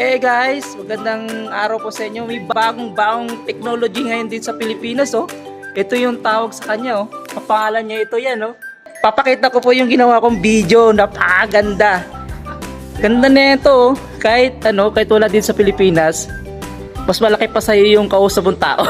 Hey guys, magandang araw po sa inyo. May bagong technology ngayon din sa Pilipinas, oh. Ito yung tawag sa kanya, oh. Papangalan niya ito yan, oh. Papakita ko po yung ginawa kong video. Napakaganda. Ganda na ito, oh. Kahit wala din sa Pilipinas, mas malaki pa sa iyo yung kausap mong tao.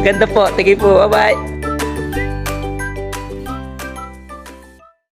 Ganda po. Tingin po. Bye-bye.